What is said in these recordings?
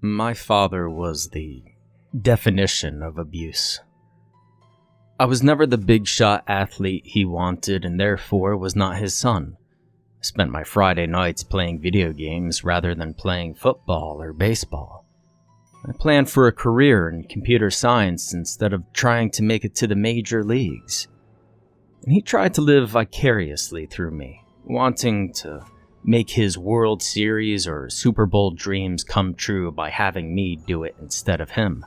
My father was the definition of abuse. I was never the big shot athlete he wanted and therefore was not his son. I spent my Friday nights playing video games rather than playing football or baseball. I planned for a career in computer science instead of trying to make it to the major leagues. And he tried to live vicariously through me, wanting to make his World Series or Super Bowl dreams come true by having me do it instead of him.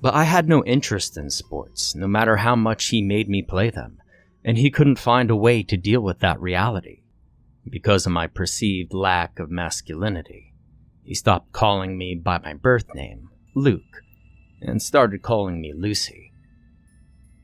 But I had no interest in sports, no matter how much he made me play them, and he couldn't find a way to deal with that reality. Because of my perceived lack of masculinity, he stopped calling me by my birth name, Luke, and started calling me Lucy.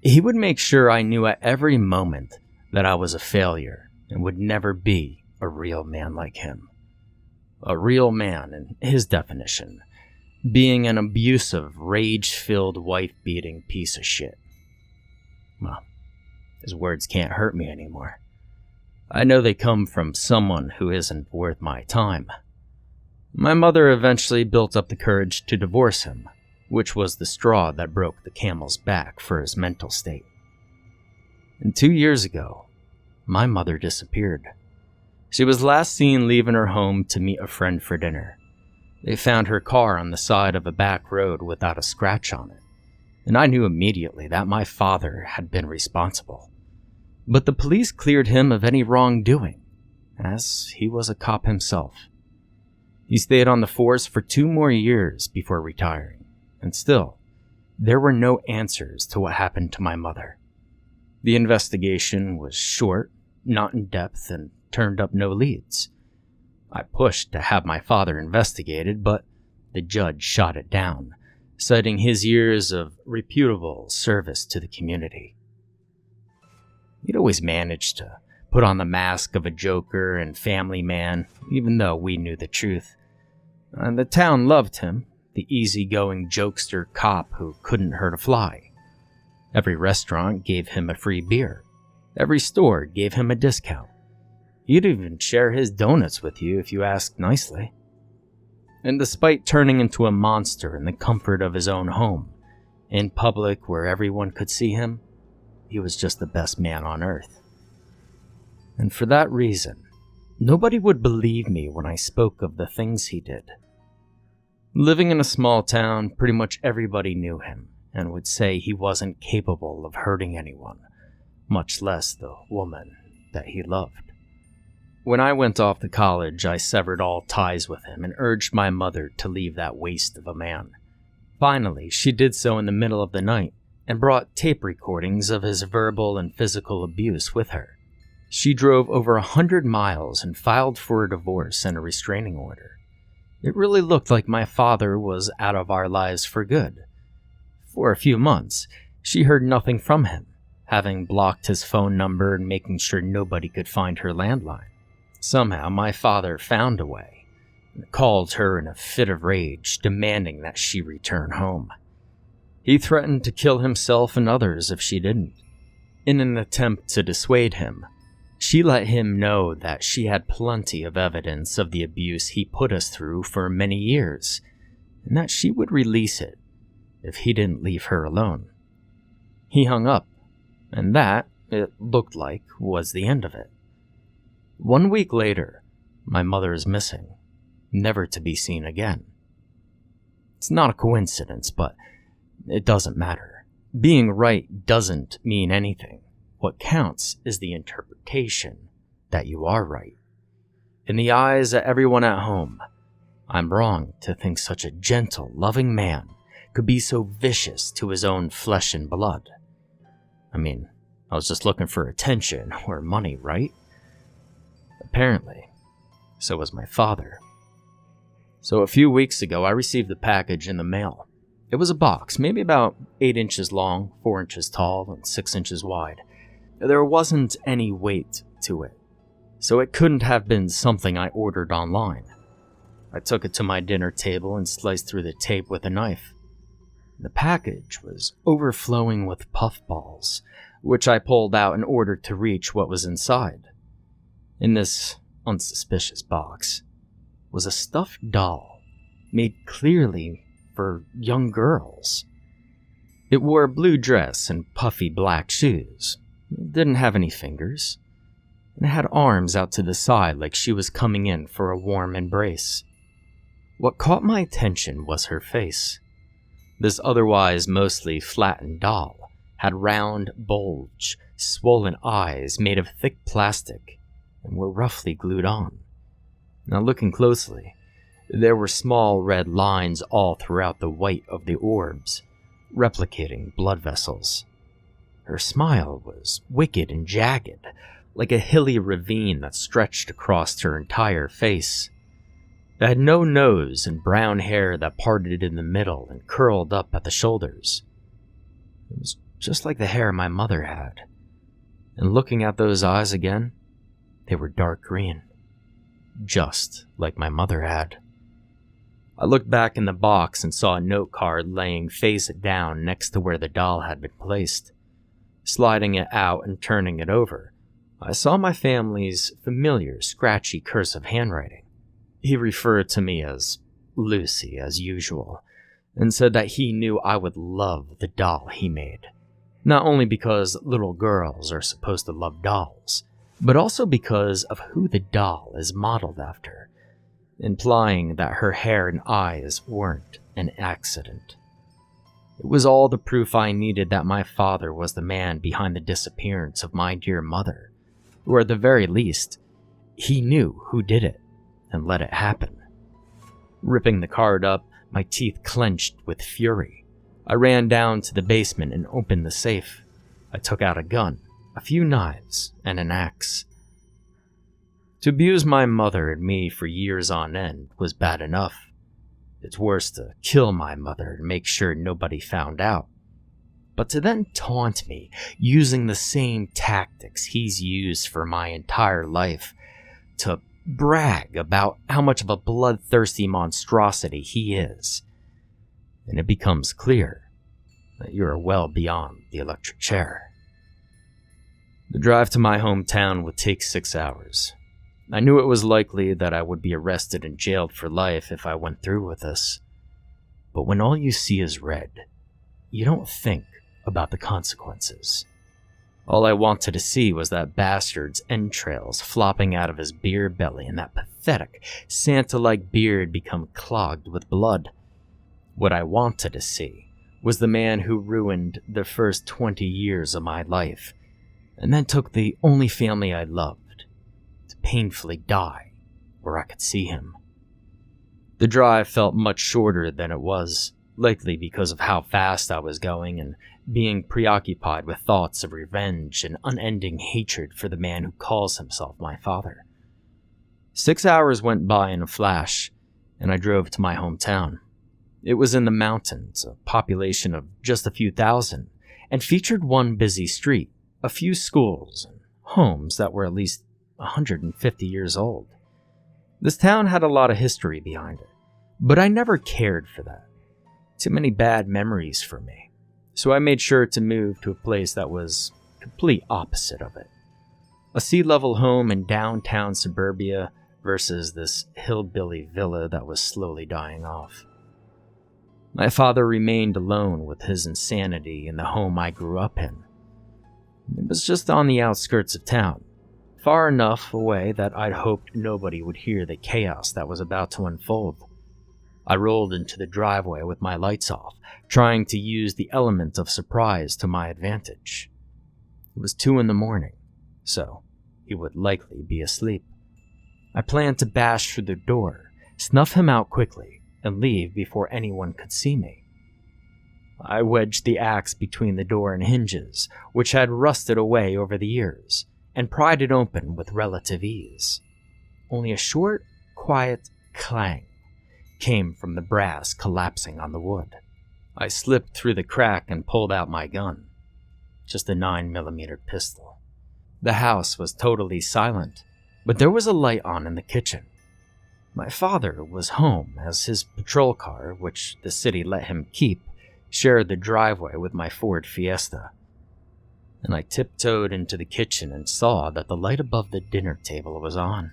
He would make sure I knew at every moment that I was a failure and would never be a real man like him. A real man, in his definition, being an abusive, rage-filled, wife-beating piece of shit. Well, his words can't hurt me anymore. I know they come from someone who isn't worth my time. My mother eventually built up the courage to divorce him, which was the straw that broke the camel's back for his mental state. And 2 years ago, my mother disappeared. She was last seen leaving her home to meet a friend for dinner. They found her car on the side of a back road without a scratch on it, and I knew immediately that my father had been responsible. But the police cleared him of any wrongdoing, as he was a cop himself. He stayed on the force for 2 more years before retiring, and still, there were no answers to what happened to my mother. The investigation was short, not in depth, and turned up no leads. I pushed to have my father investigated, but the judge shot it down, citing his years of reputable service to the community. He'd always managed to put on the mask of a joker and family man, even though we knew the truth. And the town loved him, the easygoing jokester cop who couldn't hurt a fly. Every restaurant gave him a free beer. Every store gave him a discount. He'd even share his donuts with you if you asked nicely. And despite turning into a monster in the comfort of his own home, in public where everyone could see him, he was just the best man on earth. And for that reason, nobody would believe me when I spoke of the things he did. Living in a small town, pretty much everybody knew him and would say he wasn't capable of hurting anyone, much less the woman that he loved. When I went off to college, I severed all ties with him and urged my mother to leave that waste of a man. Finally, she did so in the middle of the night and brought tape recordings of his verbal and physical abuse with her. She drove over 100 miles and filed for a divorce and a restraining order. It really looked like my father was out of our lives for good. For a few months, she heard nothing from him, having blocked his phone number and making sure nobody could find her landline. Somehow, my father found a way and called her in a fit of rage, demanding that she return home. He threatened to kill himself and others if she didn't. In an attempt to dissuade him, she let him know that she had plenty of evidence of the abuse he put us through for many years, and that she would release it if he didn't leave her alone. He hung up, and that, it looked like, was the end of it. 1 week later, my mother is missing, never to be seen again. It's not a coincidence, but it doesn't matter. Being right doesn't mean anything. What counts is the interpretation that you are right. In the eyes of everyone at home, I'm wrong to think such a gentle, loving man could be so vicious to his own flesh and blood. I mean, I was just looking for attention or money, right? Apparently, so was my father. So a few weeks ago, I received a package in the mail. It was a box, maybe about 8 inches long, 4 inches tall, and 6 inches wide. There wasn't any weight to it, so it couldn't have been something I ordered online. I took it to my dinner table and sliced through the tape with a knife. The package was overflowing with puffballs, which I pulled out in order to reach what was inside. In this unsuspicious box was a stuffed doll made clearly for young girls. It wore a blue dress and puffy black shoes. It didn't have any fingers. And it had arms out to the side like she was coming in for a warm embrace. What caught my attention was her face. This otherwise mostly flattened doll had round, bulge, swollen eyes made of thick plastic and were roughly glued on. Now looking closely, there were small red lines all throughout the white of the orbs, replicating blood vessels. Her smile was wicked and jagged, like a hilly ravine that stretched across her entire face. It had no nose and brown hair that parted in the middle and curled up at the shoulders. It was just like the hair my mother had. And looking at those eyes again, they were dark green, just like my mother had. I looked back in the box and saw a note card laying face down next to where the doll had been placed. Sliding it out and turning it over, I saw my family's familiar scratchy cursive handwriting. He referred to me as Lucy as usual, and said that he knew I would love the doll he made. Not only because little girls are supposed to love dolls, but also because of who the doll is modeled after, implying that her hair and eyes weren't an accident. It was all the proof I needed that my father was the man behind the disappearance of my dear mother, or at the very least, he knew who did it and let it happen. Ripping the card up, my teeth clenched with fury. I ran down to the basement and opened the safe. I took out a gun, a few knives, and an axe. To abuse my mother and me for years on end was bad enough. It's worse to kill my mother and make sure nobody found out. But to then taunt me using the same tactics he's used for my entire life, to brag about how much of a bloodthirsty monstrosity he is, and it becomes clear that you're well beyond the electric chair. The drive to my hometown would take 6 hours. I knew it was likely that I would be arrested and jailed for life if I went through with this. But when all you see is red, you don't think about the consequences. All I wanted to see was that bastard's entrails flopping out of his beer belly and that pathetic, Santa-like beard become clogged with blood. What I wanted to see was the man who ruined the first 20 years of my life, and then took the only family I loved to painfully die where I could see him. The drive felt much shorter than it was, likely because of how fast I was going and being preoccupied with thoughts of revenge and unending hatred for the man who calls himself my father. 6 hours went by in a flash, and I drove to my hometown. It was in the mountains, a population of just a few thousand, and featured one busy street, a few schools, and homes that were at least 150 years old. This town had a lot of history behind it, but I never cared for that. Too many bad memories for me. So I made sure to move to a place that was complete opposite of it. A sea-level home in downtown suburbia versus this hillbilly villa that was slowly dying off. My father remained alone with his insanity in the home I grew up in. It was just on the outskirts of town, far enough away that I'd hoped nobody would hear the chaos that was about to unfold. I rolled into the driveway with my lights off, trying to use the element of surprise to my advantage. It was 2 a.m, so he would likely be asleep. I planned to bash through the door, snuff him out quickly, and leave before anyone could see me. I wedged the axe between the door and hinges, which had rusted away over the years, and pried it open with relative ease. Only a short, quiet clang came from the brass collapsing on the wood. I slipped through the crack and pulled out my gun. Just a 9mm pistol. The house was totally silent, but there was a light on in the kitchen. My father was home as his patrol car, which the city let him keep, shared the driveway with my Ford Fiesta. And I tiptoed into the kitchen and saw that the light above the dinner table was on.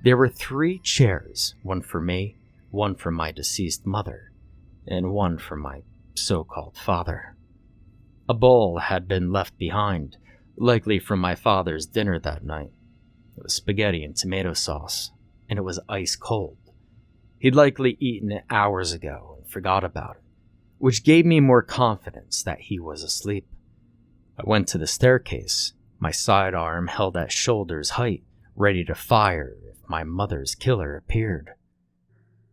There were 3 chairs, one for me, one from my deceased mother, and one from my so-called father. A bowl had been left behind, likely from my father's dinner that night. It was spaghetti and tomato sauce, and it was ice cold. He'd likely eaten it hours ago and forgot about it, which gave me more confidence that he was asleep. I went to the staircase, my sidearm held at shoulder's height, ready to fire if my mother's killer appeared.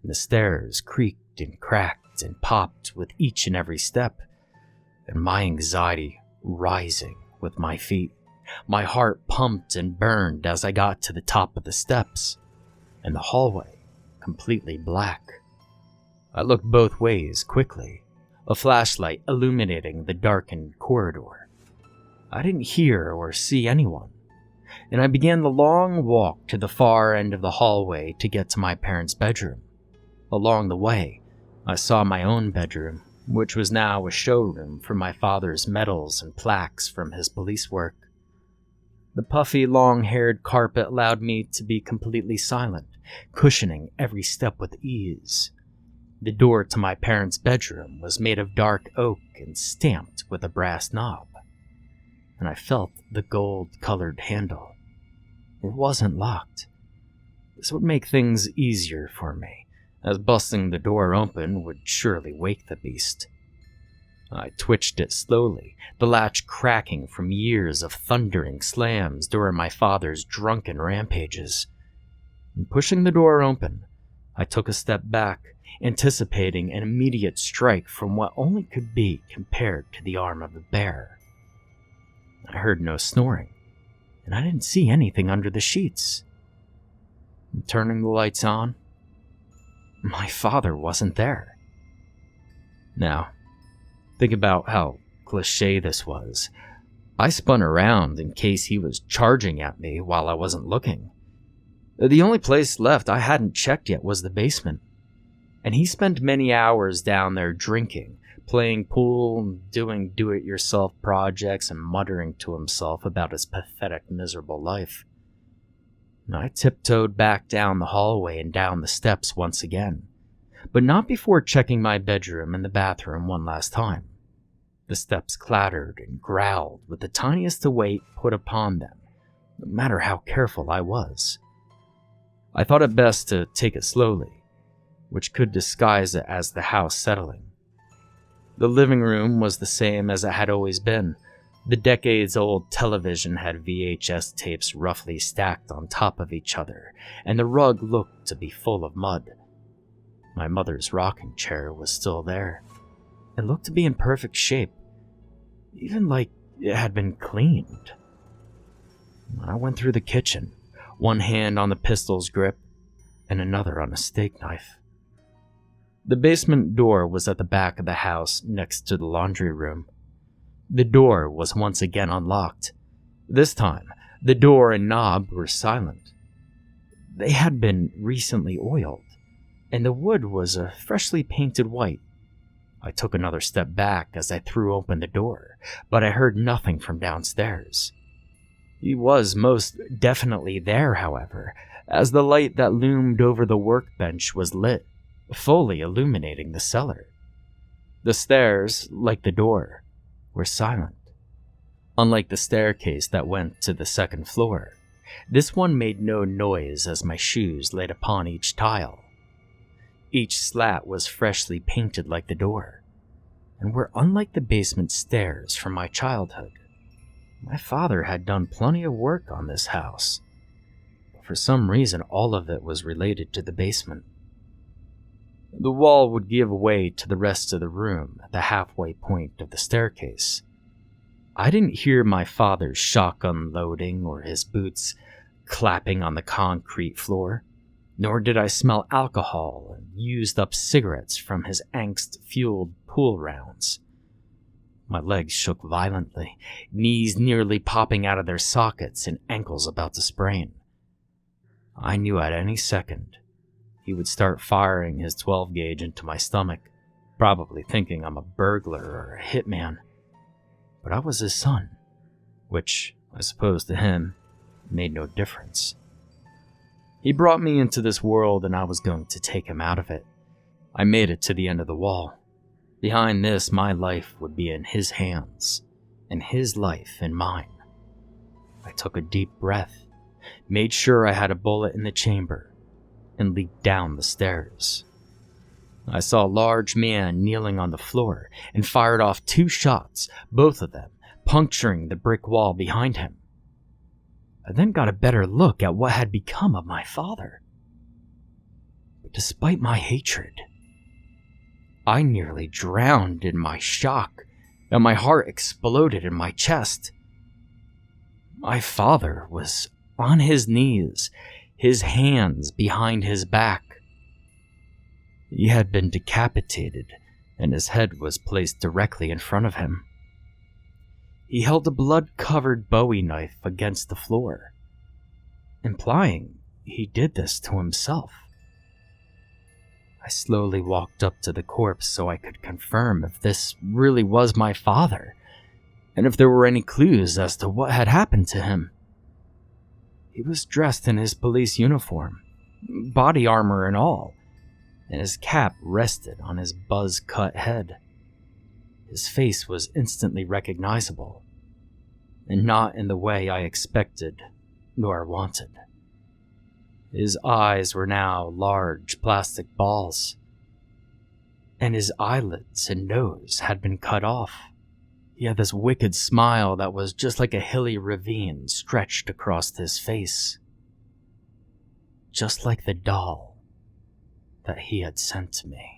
The stairs creaked and cracked and popped with each and every step, and my anxiety rising with my feet. My heart pumped and burned as I got to the top of the steps, and the hallway completely black. I looked both ways quickly, a flashlight illuminating the darkened corridor. I didn't hear or see anyone, and I began the long walk to the far end of the hallway to get to my parents' bedroom. Along the way, I saw my own bedroom, which was now a showroom for my father's medals and plaques from his police work. The puffy, long-haired carpet allowed me to be completely silent, cushioning every step with ease. The door to my parents' bedroom was made of dark oak and stamped with a brass knob, and I felt the gold-colored handle. It wasn't locked. This would make things easier for me, as busting the door open would surely wake the beast. I twitched it slowly, the latch cracking from years of thundering slams during my father's drunken rampages. And pushing the door open, I took a step back, anticipating an immediate strike from what only could be compared to the arm of a bear. I heard no snoring, and I didn't see anything under the sheets. And turning the lights on, my father wasn't there. Now, think about how cliché this was. I spun around in case he was charging at me while I wasn't looking. The only place left I hadn't checked yet was the basement, and he spent many hours down there drinking, playing pool, doing do-it-yourself projects, and muttering to himself about his pathetic, miserable life. I tiptoed back down the hallway and down the steps once again, but not before checking my bedroom and the bathroom one last time. The steps clattered and growled with the tiniest of weight put upon them, no matter how careful I was. I thought it best to take it slowly, which could disguise it as the house settling. The living room was the same as it had always been. The decades-old television had VHS tapes roughly stacked on top of each other, and the rug looked to be full of mud. My mother's rocking chair was still there. It looked to be in perfect shape, even like it had been cleaned. I went through the kitchen, one hand on the pistol's grip and another on a steak knife. The basement door was at the back of the house next to the laundry room. The door was once again unlocked. This time, the door and knob were silent. They had been recently oiled, and the wood was a freshly painted white. I took another step back as I threw open the door, but I heard nothing from downstairs. He was most definitely there, however, as the light that loomed over the workbench was lit, fully illuminating the cellar. The stairs, like the door, were silent. Unlike the staircase that went to the second floor, this one made no noise as my shoes laid upon each tile. Each slat was freshly painted like the door, and were unlike the basement stairs from my childhood. My father had done plenty of work on this house, but for some reason all of it was related to the basement. The wall would give way to the rest of the room at the halfway point of the staircase. I didn't hear my father's shotgun loading or his boots clapping on the concrete floor, nor did I smell alcohol and used-up cigarettes from his angst-fueled pool rounds. My legs shook violently, knees nearly popping out of their sockets and ankles about to sprain. I knew at any second he would start firing his 12-gauge into my stomach, probably thinking I'm a burglar or a hitman. But I was his son, which, I suppose to him, made no difference. He brought me into this world and I was going to take him out of it. I made it to the end of the wall. Behind this, my life would be in his hands, and his life in mine. I took a deep breath, made sure I had a bullet in the chamber, and leaped down the stairs. I saw a large man kneeling on the floor and fired off 2 shots, both of them puncturing the brick wall behind him. I then got a better look at what had become of my father. But despite my hatred, I nearly drowned in my shock, and my heart exploded in my chest. My father was on his knees, his hands behind his back. He had been decapitated, and his head was placed directly in front of him. He held a blood-covered Bowie knife against the floor, implying he did this to himself. I slowly walked up to the corpse so I could confirm if this really was my father, and if there were any clues as to what had happened to him. He was dressed in his police uniform, body armor and all, and his cap rested on his buzz-cut head. His face was instantly recognizable, and not in the way I expected nor wanted. His eyes were now large plastic balls, and his eyelids and nose had been cut off. He had this wicked smile that was just like a hilly ravine stretched across his face, just like the doll that he had sent to me.